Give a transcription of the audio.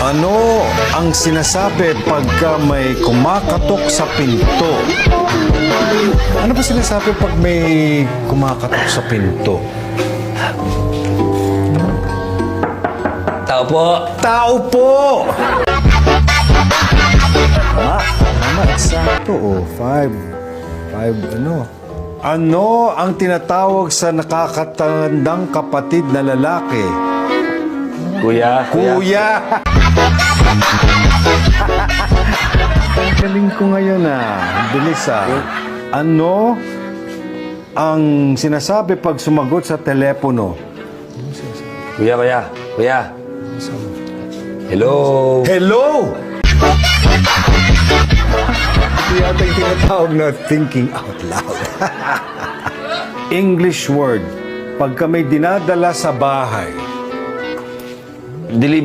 Ano ang sinasabi pagka may kumakatok sa pinto? Ano ba sinasabi pag may kumakatok sa pinto? Tao po. Tao po! Tama, eksakto. Oh, five, ano? Ano ang tinatawag sa nakakatandang kapatid na lalaki? Kuya. Kuya! Galing ko ngayon Bilis Ano ang sinasabi pag sumagot sa telepono? Kuya. Hello. Hello! Ito yata yung tinatawag na thinking out loud. English word. Pagka may dinadala sa bahay. Delivery.